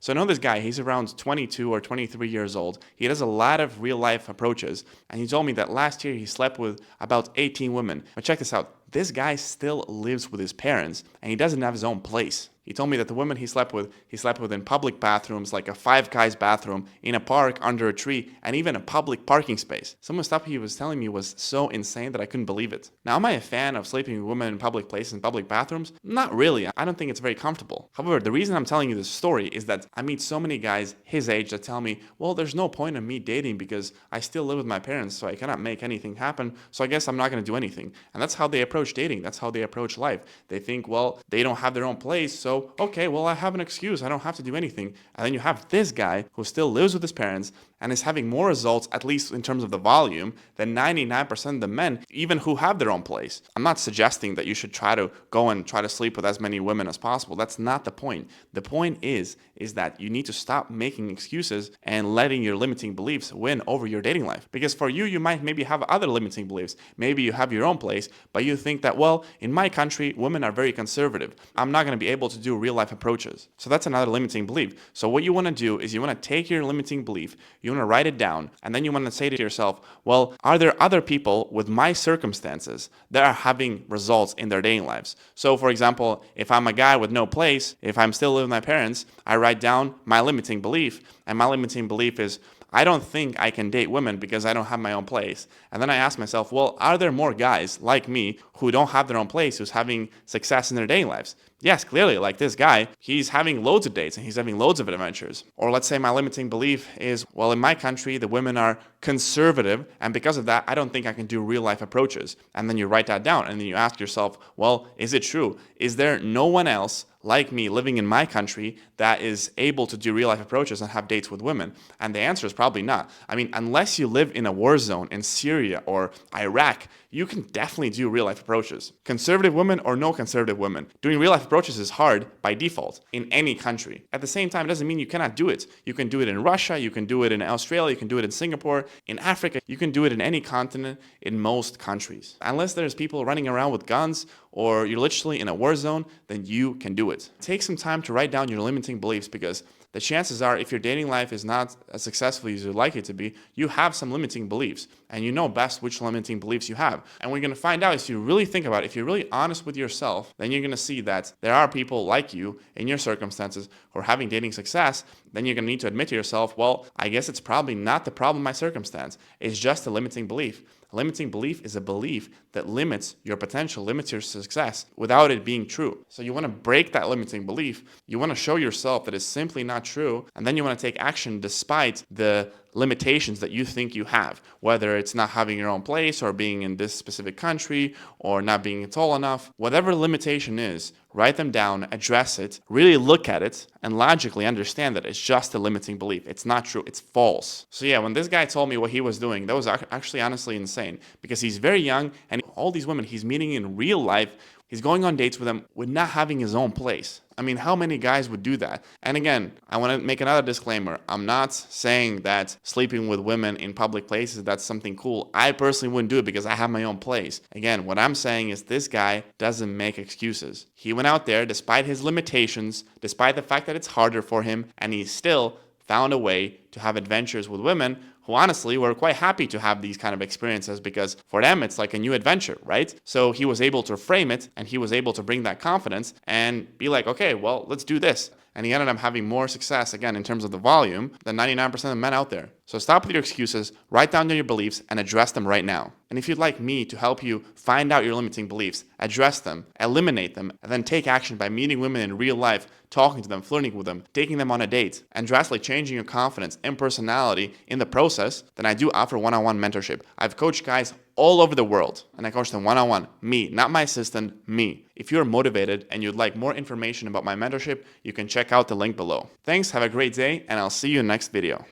So I know this guy, he's around 22 or 23 years old. He does a lot of real life approaches. And he told me that last year he slept with about 18 women. But check this out. This guy still lives with his parents and he doesn't have his own place. He told me that the women he slept with in public bathrooms, like a Five Guys bathroom, in a park, under a tree, and even a public parking space. Some of the stuff he was telling me was so insane that I couldn't believe it. Now, am I a fan of sleeping with women in public places and public bathrooms? Not really. I don't think it's very comfortable. However, the reason I'm telling you this story is that I meet so many guys his age that tell me, well, there's no point in me dating because I still live with my parents, so I cannot make anything happen, so I guess I'm not going to do anything. And that's how they approach dating. That's how they approach life. They think, well, they don't have their own place, so okay, well, I have an excuse. I don't have to do anything. And then you have this guy who still lives with his parents and is having more results, at least in terms of the volume, than 99% of the men, even who have their own place. I'm not suggesting that you should try to go and try to sleep with as many women as possible. That's not the point. The point is that you need to stop making excuses and letting your limiting beliefs win over your dating life. Because for you, you might maybe have other limiting beliefs. Maybe you have your own place, but you think that, well, in my country, women are very conservative. I'm not going to be able to do real life approaches. So that's another limiting belief. So what you want to do is you want to take your limiting belief, you want to write it down, and then you want to say to yourself, well, are there other people with my circumstances that are having results in their dating lives? So for example, if I'm a guy with no place, if I'm still living with my parents, I write down my limiting belief, and my limiting belief is, I don't think I can date women because I don't have my own place. And then I ask myself, well, are there more guys like me who don't have their own place, who's having success in their dating lives? Yes, clearly, like this guy, he's having loads of dates and he's having loads of adventures. Or let's say my limiting belief is, well, in my country, the women are conservative, and because of that, I don't think I can do real life approaches. And then you write that down, and then you ask yourself, well, is it true? Is there no one else like me living in my country that is able to do real life approaches and have dates with women? And the answer is probably not. I mean, unless you live in a war zone in Syria or Iraq, you can definitely do real life approaches. Conservative women or no conservative women, doing real life approaches is hard by default in any country. At the same time, it doesn't mean you cannot do it. You can do it in Russia, you can do it in Australia, you can do it in Singapore, in Africa, you can do it in any continent, in most countries. Unless there's people running around with guns or you're literally in a war zone, then you can do it. Take some time to write down your limiting beliefs, because the chances are, if your dating life is not as successful as you'd like it to be, you have some limiting beliefs, and you know best which limiting beliefs you have. And what you're going to find out is, if you really think about it, if you're really honest with yourself, then you're going to see that there are people like you in your circumstances who are having dating success. Then you're going to need to admit to yourself, well, I guess it's probably not the problem my circumstance. It's just a limiting belief. A limiting belief is a belief that limits your potential, limits your success without it being true. So you want to break that limiting belief. You want to show yourself that it's simply not true. And then you want to take action despite the limitations that you think you have, whether it's not having your own place or being in this specific country or not being tall enough. Whatever limitation is, write them down, address it, really look at it, and logically understand that it's just a limiting belief. It's not true. It's false. So yeah, when this guy told me what he was doing, that was actually honestly insane, because he's very young and all these women he's meeting in real life, he's going on dates with them with not having his own place. I mean, how many guys would do that? And again, I want to make another disclaimer. I'm not saying that sleeping with women in public places, that's something cool. I personally wouldn't do it because I have my own place. Again, what I'm saying is this guy doesn't make excuses. He went out there despite his limitations, despite the fact that it's harder for him, and he still found a way to have adventures with women who honestly were quite happy to have these kind of experiences, because for them it's like a new adventure, right? So he was able to frame it, and he was able to bring that confidence and be like, okay, well, let's do this. And he ended up having more success, again, in terms of the volume, than 99% of the men out there. So stop with your excuses, write down your beliefs, and address them right now. And if you'd like me to help you find out your limiting beliefs, address them, eliminate them, and then take action by meeting women in real life, talking to them, flirting with them, taking them on a date, and drastically changing your confidence and personality in the process, then I do offer one-on-one mentorship. I've coached guys all over the world, and I coach them one-on-one. Me, not my assistant, me. If you're motivated and you'd like more information about my mentorship, you can check out the link below. Thanks, have a great day, and I'll see you in the next video.